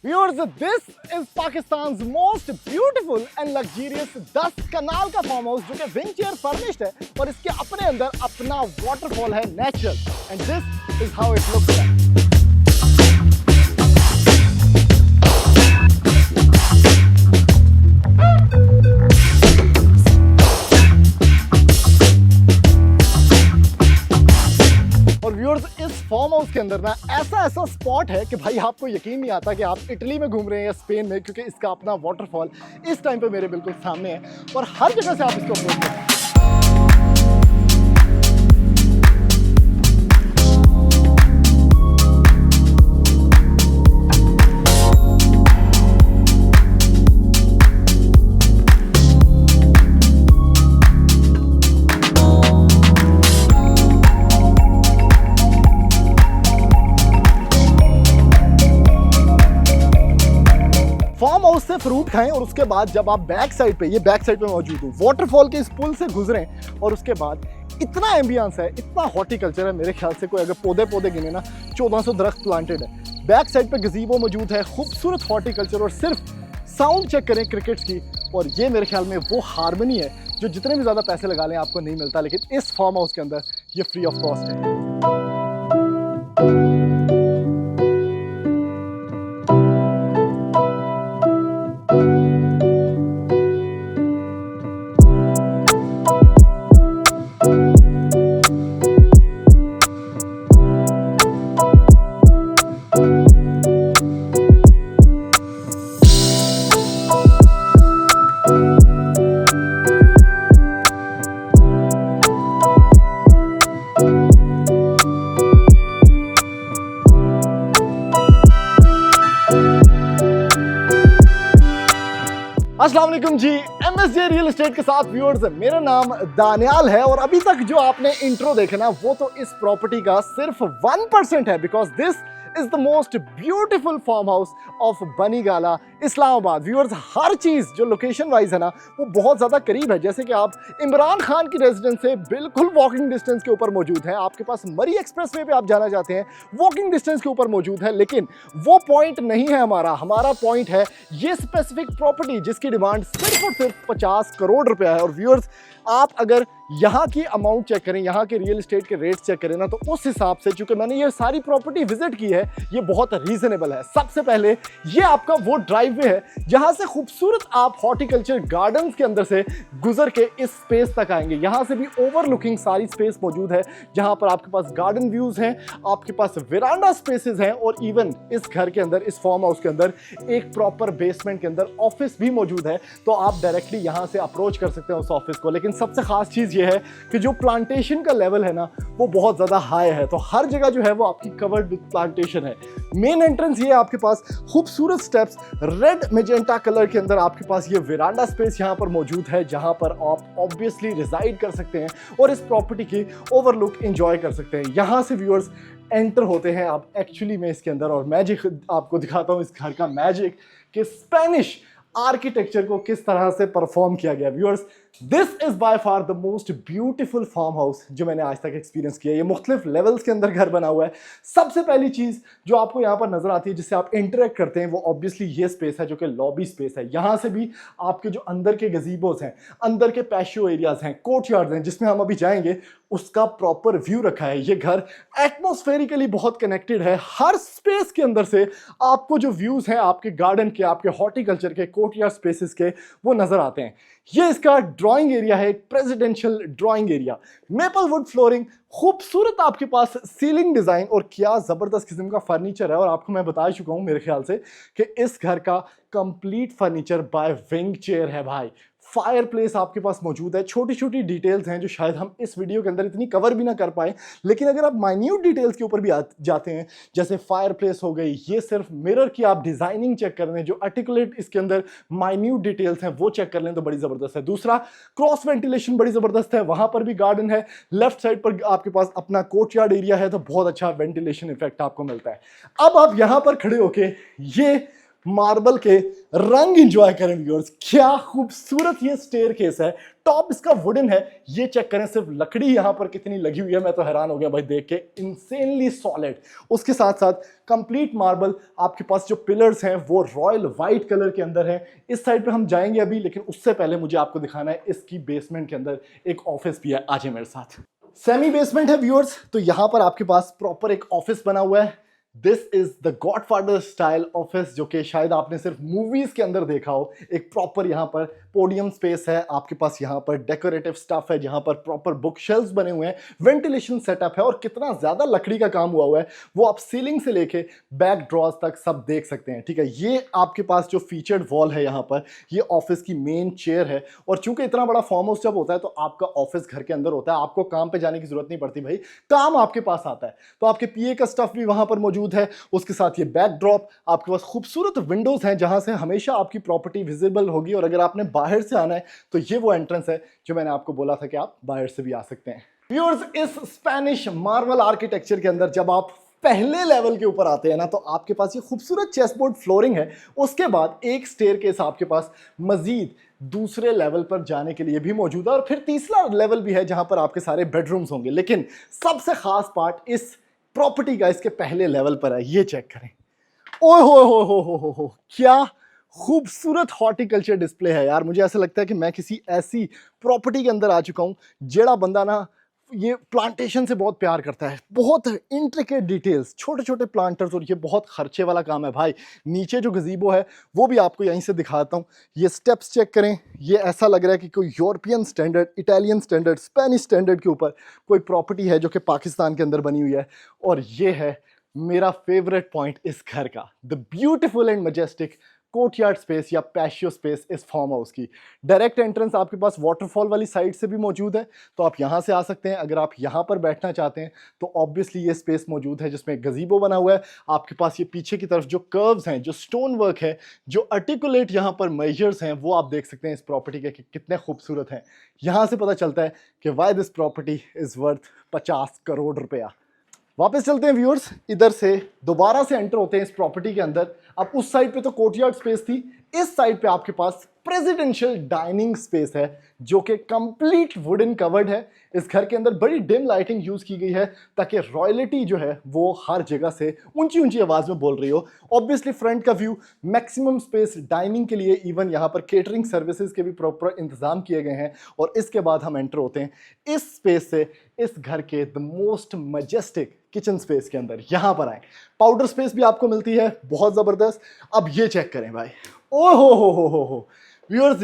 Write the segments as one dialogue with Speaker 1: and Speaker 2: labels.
Speaker 1: Viewers, this is Pakistan's most beautiful and luxurious 10 कनाल का farm house जो कि wing chair furnished है और इसके अपने अंदर अपना वाटरफॉल है natural and this is how it looks like. और व्यूअर्स, इस फार्म हाउस के अंदर ना ऐसा स्पॉट है कि भाई आपको यकीन नहीं आता कि आप इटली में घूम रहे हैं या स्पेन में, क्योंकि इसका अपना वाटरफॉल इस टाइम पे मेरे बिल्कुल सामने है और हर जगह से आप इसको अप्रोच कर सकते हैं। फार्म हाउस से फ्रूट खाएं और उसके बाद जब आप बैक साइड पे मौजूद हूँ, वाटरफॉल के इस पुल से गुजरें और उसके बाद इतना एम्बियंस है, इतना हॉर्टिकल्चर है। मेरे ख्याल से कोई अगर पौधे गिने ना 1400 दरख्त प्लांटेड है। बैक साइड पे गज़ीबो मौजूद है, खूबसूरत हॉर्टिकल्चर और सिर्फ साउंड चेक करें क्रिकेट्स की। और ये मेरे ख्याल में वो हारमनी है जो जितने भी ज़्यादा पैसे लगा लें आपको नहीं मिलता, लेकिन इस फार्म हाउस के अंदर ये फ्री ऑफ कॉस्ट है। अस्सलाम वालेकुम जी, MSJ रियल एस्टेट के साथ व्यूअर्स, मेरा नाम दानियाल है और अभी तक जो आपने इंट्रो देखा ना वो तो इस प्रॉपर्टी का सिर्फ 1% है, because this is the most beautiful farm house of Banigala Islamabad. Viewers, हर चीज़ जो लोकेशन वाइज है ना वो बहुत ज़्यादा करीब है। जैसे कि आप इमरान खान की रेजिडेंस से बिल्कुल वॉकिंग डिस्टेंस के ऊपर मौजूद है, आपके पास मरी एक्सप्रेसवे पे आप जाना चाहते हैं वॉकिंग डिस्टेंस के ऊपर मौजूद है। लेकिन वो पॉइंट नहीं है हमारा पॉइंट है ये स्पेसिफिक प्रॉपर्टी जिसकी डिमांड सिर्फ और सिर्फ 50 करोड़ रुपया है। और व्यूअर्स, आप अगर यहाँ की अमाउंट चेक करें, यहाँ के रियल एस्टेट के रेट्स चेक करें ना, तो उस हिसाब से चूंकि मैंने ये सारी प्रॉपर्टी विजिट की है ये बहुत रीजनेबल है। सबसे पहले ये आपका वो ड्राइववे है जहाँ से खूबसूरत आप हॉर्टिकल्चर गार्डन्स के अंदर से गुजर के इस स्पेस तक आएंगे। यहाँ से भी ओवरलुकिंग सारी स्पेस मौजूद है जहाँ पर आपके पास गार्डन व्यूज हैं, आपके पास वेरांडा स्पेसेस हैं और इवन इस घर के अंदर, इस फार्म हाउस के अंदर एक प्रॉपर बेसमेंट के अंदर ऑफिस भी मौजूद है, तो आप डायरेक्टली यहाँ से अप्रोच कर सकते हैं उस ऑफिस को। लेकिन सबसे खास चीज़ ये है कि जो प्लांटेशन का लेवल है ना वो बहुत ज़्यादा हाई है, तो हर जगह जो है वो आपकी कवर्ड विद प्लांटेशन है। मेन एंट्रेंस ये आपके पास खूबसूरत स्टेप्स रेड मेजेंटा कलर के अंदर आपके पास ये वेरांडा स्पेस यहाँ पर मौजूद है जहाँ पर आप ऑब्वियसली रिजाइड कर सकते हैं और इस प्रॉपर्टी की ओवरलुक एंजॉय कर सकते हैं। यहाँ से व्यूअर्स एंटर होते हैं आप एक्चुअली में इसके अंदर, और मैजिक आपको दिखाता हूँ इस घर का मैजिक कि स्पेनिश आर्किटेक्चर को किस तरह से परफॉर्म किया गया। Viewers, this is by far the most beautiful farm house जो मैंने आज तक एक्सपीरियंस किया है। ये मुख्तलिफ लेवल्स के अंदर घर बना हुआ है। सबसे पहली चीज जो आपको यहाँ पर नजर आती है जिससे आप इंटरेक्ट करते हैं वो ऑब्वियसली ये स्पेस है जो कि लॉबी स्पेस है। यहाँ से भी आपके जो अंदर के गजीबोस हैं, अंदर के पैशियो एरियाज हैं, कोर्टयार्ड्स हैं जिसमें हम अभी जाएंगे, उसका प्रॉपर व्यू रखा है। ये घर एटमॉस्फेरिकली बहुत कनेक्टेड है। हर स्पेस के अंदर से आपको जो व्यूज हैं आपके गार्डन के, आपके हॉर्टिकल्चर के, कोर्टयार्ड स्पेसेस के, वो नजर आते हैं। ये इसका ड्राइंग एरिया है, एक presidential drawing area, maple would flooring, खूबसूरत आपके पास सीलिंग डिजाइन और क्या जबरदस्त किस्म का फर्नीचर है। और आपको मैं बता चुका हूं मेरे ख्याल से कि इस घर का complete furniture bye wing chair है भाई। फायर प्लेस आपके पास मौजूद है। छोटी छोटी डिटेल्स हैं जो शायद हम इस वीडियो के अंदर इतनी कवर भी ना कर पाए, लेकिन अगर आप माइन्यूट डिटेल्स के ऊपर भी जाते हैं, जैसे फायर प्लेस हो गई, ये सिर्फ मिरर की आप डिजाइनिंग चेक कर लें, जो आर्टिकुलेट इसके अंदर माइन्यूट डिटेल्स हैं वो चेक कर लें तो बड़ी जबरदस्त है। दूसरा, क्रॉस वेंटिलेशन बड़ी जबरदस्त है, वहां पर भी गार्डन है। लेफ्ट साइड पर आपके पास अपना कोर्टयार्ड एरिया है तो बहुत अच्छा वेंटिलेशन इफेक्ट आपको मिलता है। अब आप यहां पर खड़े होके ये मार्बल के रंग एंजॉय करें व्यूअर्स। क्या खूबसूरत ये स्टेयरकेस है, टॉप इसका वुडन है, ये चेक करें सिर्फ लकड़ी यहाँ पर कितनी लगी हुई है, मैं तो हैरान हो गया भाई देख के, इंसेनली सॉलिड। उसके साथ साथ कंप्लीट मार्बल, आपके पास जो पिलर्स हैं वो रॉयल वाइट कलर के अंदर है। इस साइड पे हम जाएंगे अभी, लेकिन उससे पहले मुझे आपको दिखाना है इसकी बेसमेंट के अंदर एक ऑफिस भी है। आज मेरे साथ सेमी बेसमेंट है व्यूअर्स, तो यहाँ पर आपके पास प्रॉपर एक ऑफिस बना हुआ है। This is the godfather style office, जो कि शायद आपने सिर्फ मूवीज के अंदर देखा हो। एक प्रॉपर यहाँ पर पोडियम स्पेस है, आपके पास यहाँ पर डेकोरेटिव स्टफ है, जहाँ पर प्रॉपर बुक शेल्फ्स बने हुए हैं, वेंटिलेशन सेटअप है, और कितना ज्यादा लकड़ी का काम हुआ है वो आप सीलिंग से लेके बैक ड्रॉज तक सब देख सकते हैं। ठीक है, ये आपके पास जो फीचर्ड वॉल है यहाँ पर, ये ऑफिस की मेन चेयर है। और चूंकि इतना बड़ा फार्म हाउस जब होता है तो आपका ऑफिस घर के अंदर होता है, आपको काम पे जाने की जरूरत नहीं पड़ती भाई, काम आपके पास आता है। तो आपके पीए का स्टफ भी वहां पर मौजूद है। उसके साथ ये बैकड्रॉप, आपके पास खूबसूरत विंडोज हैं जहां से हमेशा आपकी प्रॉपर्टी विजिबल होगी। और अगर आपने बाहर से आना है तो ये वो एंट्रेंस है जो मैंने आपको बोला था कि आप बाहर से भी आ सकते हैं। व्यूअर्स, इस स्पेनिश मार्बल आर्किटेक्चर के अंदर जब आप पहले लेवल के ऊपर आते हैं ना, तो आपके पास ये खूबसूरत चेसबोर्ड फ्लोरिंग है। उसके बाद एक स्टेयरकेस आपके पास मजीद दूसरे लेवल पर जाने के लिए भी मौजूद है, और फिर तीसरा लेवल भी है जहां पर आपके सारे बेडरूम्स होंगे। लेकिन सबसे खास पार्ट इस प्रॉपर्टी का इसके पहले लेवल पर है, ये चेक करें। ओह हो, क्या खूबसूरत हॉर्टिकल्चर डिस्प्ले है यार। मुझे ऐसा लगता है कि मैं किसी ऐसी प्रॉपर्टी के अंदर आ चुका हूं जेड़ा बंदा ना ये प्लांटेशन से बहुत प्यार करता है। बहुत इंट्रिकेट डिटेल्स, छोटे छोटे प्लांटर्स, और ये बहुत खर्चे वाला काम है भाई। नीचे जो गजीबो है वो भी आपको यहीं से दिखाता हूँ। ये स्टेप्स चेक करें, ये ऐसा लग रहा है कि कोई European standard, Italian standard, Spanish standard के ऊपर कोई प्रॉपर्टी है जो कि पाकिस्तान के अंदर बनी हुई है। और ये है मेरा फेवरेट पॉइंट इस घर का, the beautiful and majestic courtyard space या पैशियो स्पेस इस फार्म हाउस की। डायरेक्ट एंट्रेंस आपके पास वाटरफॉल वाली साइड से भी मौजूद है, तो आप यहां से आ सकते हैं। अगर आप यहां पर बैठना चाहते हैं तो ऑब्वियसली ये स्पेस मौजूद है जिसमें गजीबो बना हुआ है। आपके पास ये पीछे की तरफ जो कर्व्स हैं, जो स्टोन वर्क है, जो आर्टिकुलेट यहां पर मेजर्स हैं, वो आप देख सकते हैं इस प्रॉपर्टी के कि कितने खूबसूरत हैं। यहां से पता चलता है कि why this property is worth 50 crore रुपया। वापस चलते हैं व्यूअर्स, इधर से दोबारा से एंटर होते हैं इस प्रॉपर्टी के अंदर। अब उस साइड पे तो कोर्टयार्ड स्पेस थी, इस साइड पे आपके पास प्रेसिडेंशियल डाइनिंग स्पेस है जो कि कंप्लीट वुडन कवर्ड है। इस घर के अंदर बड़ी डिम लाइटिंग यूज की गई है ताकि रॉयल्टी जो है वो हर जगह से ऊंची ऊंची आवाज में बोल रही हो। ऑब्वियसली फ्रंट का व्यू, मैक्सिमम स्पेस डाइनिंग के लिए, इवन यहाँ पर केटरिंग सर्विसेज के भी प्रॉपर इंतजाम किए गए हैं। और इसके बाद हम एंटर होते हैं इस स्पेस से इस घर के the most majestic kitchen space के अंदर। यहां पर आए, पाउडर स्पेस भी आपको मिलती है, बहुत जबरदस्त। अब ये चेक करें भाई, ओ हो व्यूअर्स,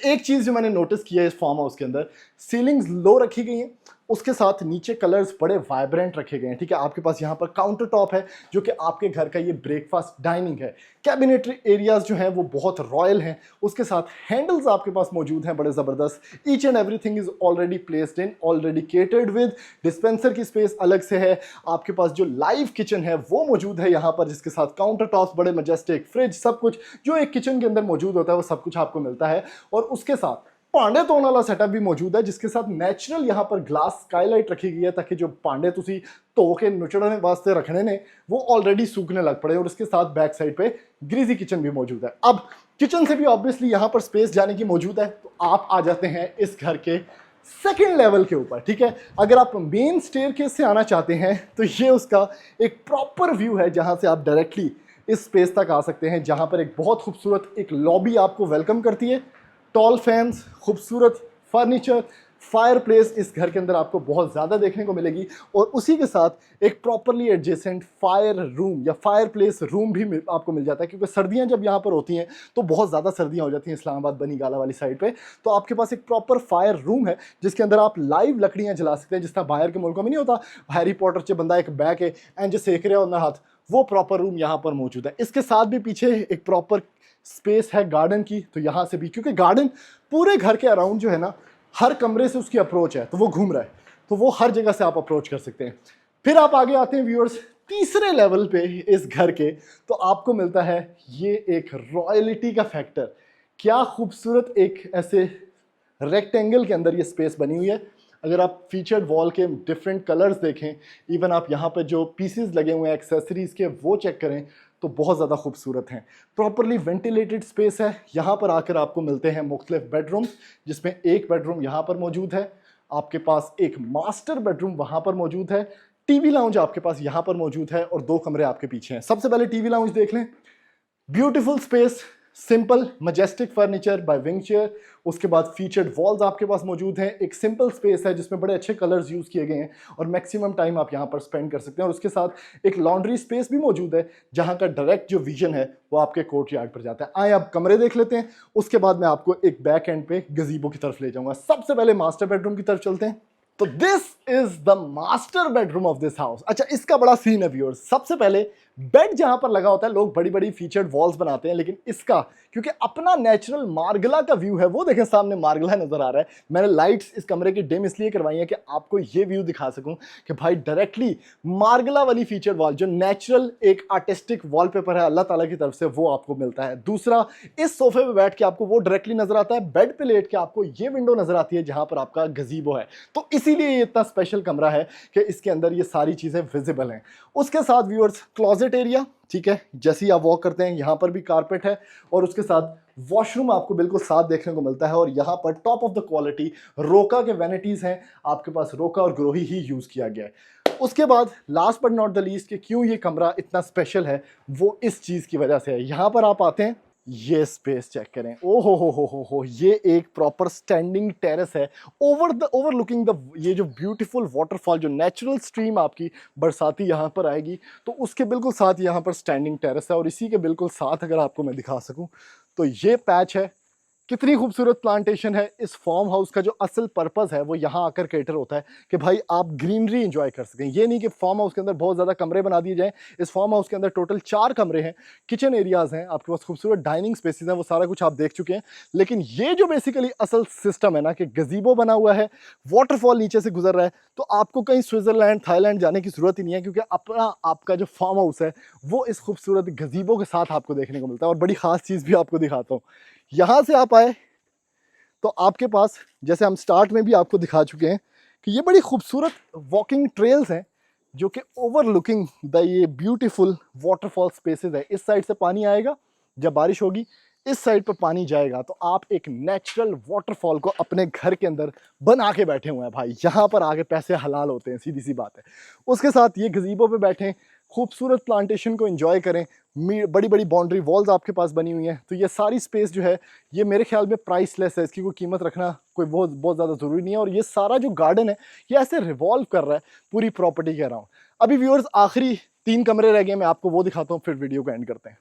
Speaker 1: एक चीज जो मैंने नोटिस किया है इस फार्म हाउस के अंदर, सीलिंग्स लो रखी गई हैं, उसके साथ नीचे कलर्स बड़े वाइब्रेंट रखे गए हैं। ठीक है, आपके पास यहाँ पर काउंटर टॉप है जो कि आपके घर का ये ब्रेकफास्ट डाइनिंग है। कैबिनेटरी एरियाज जो हैं वो बहुत रॉयल हैं, उसके साथ हैंडल्स आपके पास मौजूद हैं बड़े ज़बरदस्त। Each and everything is already placed in, already catered with. Dispenser की स्पेस अलग से है। आपके पास जो लाइव किचन है वो मौजूद है यहाँ पर, जिसके साथ काउंटर टॉप्स बड़े मजेस्टिक, फ्रिज, सब कुछ जो एक किचन के अंदर मौजूद होता है वो सब कुछ आपको मिलता है। और उसके साथ पांडे धोने वाला सेटअप भी मौजूद है, जिसके साथ नेचुरल यहाँ पर ग्लास स्काईलाइट रखी गई है ताकि जो पांडे तुसी धो के नुचड़ने वास्ते रखने ने वो ऑलरेडी सूखने लग पड़े। और इसके साथ बैक साइड पे ग्रीजी किचन भी मौजूद है। अब किचन से भी ऑब्वियसली यहाँ पर स्पेस जाने की मौजूद है, तो आप आ जाते हैं इस घर के सेकेंड लेवल के ऊपर। ठीक है, अगर आप मेन स्टेयरकेस से आना चाहते हैं तो ये उसका एक प्रॉपर व्यू है जहाँ से आप डायरेक्टली इस स्पेस तक आ सकते हैं, जहाँ पर एक बहुत खूबसूरत एक लॉबी आपको वेलकम करती है। टॉल फैंस, खूबसूरत फर्नीचर, फायर प्लेस इस घर के अंदर आपको बहुत ज़्यादा देखने को मिलेगी। और उसी के साथ एक प्रॉपरली एडजेसेंट फायर रूम या फायर प्लेस रूम भी आपको मिल जाता है, क्योंकि सर्दियां जब यहाँ पर होती हैं तो बहुत ज़्यादा सर्दियां हो जाती हैं इस्लामाबाद बनी गाला वाली साइड पे। तो आपके पास एक प्रॉपर फायर रूम है जिसके अंदर आप लाइव लकड़ियाँ जला सकते हैं, जिस तरह बाहर के मुल्कों में नहीं होता, हैरी पॉटर से बंदा एक बैग है एंड जो सेक रहा है हाथ, वो प्रॉपर रूम यहाँ पर मौजूद है। इसके साथ भी पीछे एक प्रॉपर स्पेस है गार्डन की, तो यहाँ से भी, क्योंकि गार्डन पूरे घर के अराउंड जो है ना, हर कमरे से उसकी अप्रोच है, तो वो घूम रहा है, तो वो हर जगह से आप अप्रोच कर सकते हैं। फिर आप आगे आते हैं व्यूअर्स तीसरे लेवल पे इस घर के, तो आपको मिलता है ये एक रॉयलिटी का फैक्टर। क्या खूबसूरत एक ऐसे रेक्टेंगल के अंदर ये स्पेस बनी हुई है। अगर आप फीचर्ड वॉल के डिफरेंट कलर्स देखें, इवन आप यहाँ पर जो पीसेस लगे हुए हैं एक्सेसरीज के वो चेक करें, तो बहुत ज़्यादा खूबसूरत हैं। प्रॉपरली वेंटिलेटेड स्पेस है। यहाँ पर आकर आपको मिलते हैं मुख्तलिफ बेडरूम्स, जिसमें एक बेडरूम यहाँ पर मौजूद है, आपके पास एक मास्टर बेडरूम वहाँ पर मौजूद है, टीवी लाउंज आपके पास यहाँ पर मौजूद है और 2 कमरे आपके पीछे हैं। सबसे पहले टीवी लाउंज देख लें। Beautiful space, simple majestic furniture bye wing chair, उसके बाद फीचर्ड वॉल्स आपके पास मौजूद हैं। एक सिंपल स्पेस है जिसमें बड़े अच्छे कलर्स यूज़ किए गए हैं और मैक्सिमम टाइम आप यहाँ पर स्पेंड कर सकते हैं। और उसके साथ एक लॉन्ड्री स्पेस भी मौजूद है जहाँ का डायरेक्ट जो विजन है वो आपके कोर्ट यार्ड पर जाता है। आए आप कमरे देख लेते हैं, उसके बाद मैं आपको एक बैक एंड पे गजीबो की तरफ ले जाऊँगा। सबसे पहले मास्टर बेडरूम की तरफ चलते हैं। तो this is the master bedroom of this house. अच्छा, इसका बड़ा सीन है व्यूअर्स। सबसे पहले बेड जहां पर लगा होता है लोग बड़ी बड़ी फीचर्ड वॉल्स बनाते हैं, लेकिन इसका क्योंकि अपना नेचुरल मार्गला का व्यू है, वो देखें सामने मार्गला नजर आ रहा है। मैंने लाइट्स इस कमरे की डिम इसलिए करवाई है कि आपको ये व्यू दिखा सकूं कि भाई डायरेक्टली मार्गला वाली फीचर्ड वॉल जो नेचुरल एक आर्टिस्टिक वॉलपेपर है अल्लाह ताला की तरफ से, वो आपको मिलता है। दूसरा, इस सोफे पे बैठ के आपको वो डायरेक्टली नजर आता है, बेड पे लेट के आपको ये विंडो नजर आती है जहां पर आपका गजीबो है। तो इसीलिए ये इतना स्पेशल कमरा है कि इसके अंदर ये सारी चीजें विजिबल हैं। उसके साथ व्यूअर्स क्लोजेट एरिया, ठीक है, जैसे ही आप वॉक करते हैं यहाँ पर भी कारपेट है और उसके साथ वॉशरूम आपको बिल्कुल साथ देखने को मिलता है। और यहाँ पर टॉप ऑफ द क्वालिटी रोका के वैनिटीज हैं, आपके पास रोका और ग्रोही ही यूज किया गया है। उसके बाद last but not the least कि क्यों ये कमरा इतना स्पेशल है, वो इस चीज की वजह से है। यहाँ पर आप आते हैं, ये स्पेस चेक करें, ओ हो, ये एक प्रॉपर स्टैंडिंग टेरेस है ओवरलुकिंग द ये जो ब्यूटीफुल वाटरफॉल, जो नेचुरल स्ट्रीम आपकी बरसाती यहाँ पर आएगी, तो उसके बिल्कुल साथ यहाँ पर स्टैंडिंग टेरेस है। और इसी के बिल्कुल साथ अगर आपको मैं दिखा सकूं तो ये पैच है। कितनी खूबसूरत प्लांटेशन है। इस फार्म हाउस का जो असल पर्पस है वो यहाँ आकर कैटर होता है कि भाई आप ग्रीनरी एंजॉय कर सकें। ये नहीं कि फार्म हाउस के अंदर बहुत ज़्यादा कमरे बना दिए जाएं। इस फार्म हाउस के अंदर टोटल 4 कमरे हैं, किचन एरियाज़ हैं, आपके पास खूबसूरत डाइनिंग स्पेसेस हैं, वो सारा कुछ आप देख चुके हैं। लेकिन ये जो बेसिकली असल सिस्टम है ना कि गजीबो बना हुआ है, वाटरफॉल नीचे से गुजर रहा है, तो आपको कहीं स्विट्जरलैंड थाईलैंड जाने की ज़रूरत ही नहीं है, क्योंकि अपना आपका जो फार्म हाउस है वो इस खूबसूरत गजीबो के साथ आपको देखने को मिलता है। और बड़ी ख़ास चीज़ भी आपको दिखाता हूँ। यहाँ से आप आए तो आपके पास, जैसे हम स्टार्ट में भी आपको दिखा चुके हैं, कि ये बड़ी खूबसूरत वॉकिंग ट्रेल्स हैं जो कि ओवरलुकिंग द ये ब्यूटीफुल वाटरफॉल स्पेसेस है। इस साइड से पानी आएगा, जब बारिश होगी इस साइड पर पानी जाएगा, तो आप एक नेचुरल वाटरफॉल को अपने घर के अंदर बना के बैठे हुए हैं। भाई यहाँ पर आगे पैसे हलाल होते हैं, सीधी सी बात है। उसके साथ ये गजीबो पे बैठें, खूबसूरत प्लांटेशन को एंजॉय करें, बड़ी बड़ी बाउंड्री वॉल्स आपके पास बनी हुई हैं। तो ये सारी स्पेस जो है ये मेरे ख्याल में प्राइसलेस है, इसकी कोई कीमत रखना कोई बहुत ज़्यादा ज़रूरी नहीं है। और ये सारा जो गार्डन है ये ऐसे रिवॉल्व कर रहा है पूरी प्रॉपर्टी के अराउंड। अभी व्यूअर्स आखिरी 3 कमरे रह गए, मैं आपको वो दिखाता हूँ, फिर वीडियो को एंड करते हैं।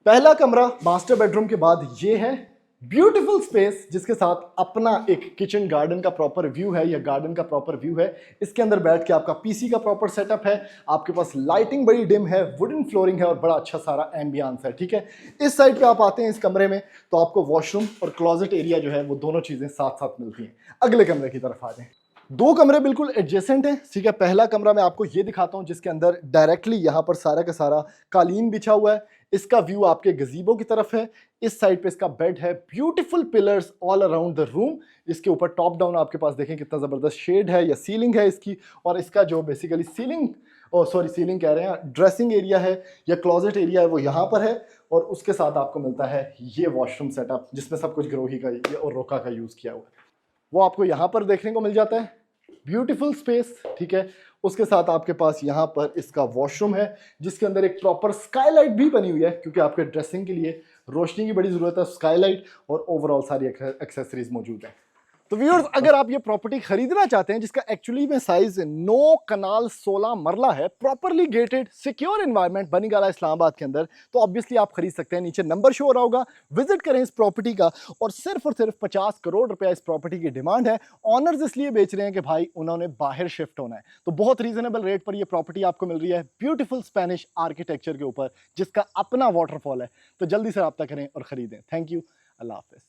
Speaker 1: पहला कमरा मास्टर बेडरूम के बाद ये है ब्यूटीफुल स्पेस जिसके साथ अपना एक किचन गार्डन का प्रॉपर व्यू है, या गार्डन का प्रॉपर व्यू है। इसके अंदर बैठ के आपका पीसी का प्रॉपर सेटअप है, आपके पास लाइटिंग बड़ी डिम है, वुडन फ्लोरिंग है और बड़ा अच्छा सारा एम्बियंस है। ठीक है, इस साइड पे आप आते हैं इस कमरे में तो आपको वॉशरूम और क्लोजेट एरिया जो है वो दोनों चीजें साथ साथ मिलती हैं। अगले कमरे की तरफ आ जाएं। 2 कमरे बिल्कुल एडजेसेंट हैं। ठीक है, पहला कमरा मैं आपको ये दिखाता हूँ जिसके अंदर डायरेक्टली यहाँ पर सारा का सारा कालीन बिछा हुआ है। इसका व्यू आपके गजीबो की तरफ है। इस साइड पे इसका बेड है, beautiful pillars all around the room. इसके ऊपर टॉप डाउन आपके पास देखें कितना ज़बरदस्त शेड है या सीलिंग है इसकी। और इसका जो बेसिकली सीलिंग कह रहे हैं, ड्रेसिंग एरिया है या क्लोजेट एरिया है, वो यहाँ पर है। और उसके साथ आपको मिलता है ये वॉशरूम सेटअप जिसमें सब कुछ ग्रोही का और रोका का यूज़ किया हुआ है, वो आपको यहाँ पर देखने को मिल जाता है। ब्यूटीफुल स्पेस, ठीक है। उसके साथ आपके पास यहाँ पर इसका वॉशरूम है जिसके अंदर एक प्रॉपर स्काईलाइट भी बनी हुई है, क्योंकि आपके ड्रेसिंग के लिए रोशनी की बड़ी ज़रूरत है, स्काईलाइट और ओवरऑल सारी एक्सेसरीज मौजूद है। तो व्यूअर्स, अगर आप ये प्रॉपर्टी खरीदना चाहते हैं जिसका एक्चुअली में साइज 9 कनाल 16 मरला है, properly gated secure environment Banigala Islamabad के अंदर, तो ऑब्वियसली आप खरीद सकते हैं। नीचे नंबर शो हो रहा होगा, विजिट करें इस प्रॉपर्टी का। और सिर्फ 50 करोड़ रुपया इस प्रॉपर्टी की डिमांड है। ऑनर्स इसलिए बेच रहे हैं कि भाई उन्होंने बाहर शिफ्ट होना है, तो बहुत रीजनेबल रेट पर यह प्रॉपर्टी आपको मिल रही है ब्यूटीफुल स्पेनिश आर्किटेक्चर के ऊपर जिसका अपना वाटरफॉल है। तो जल्दी से रब्ता करें और खरीदें। Thank you, Allah Hafiz.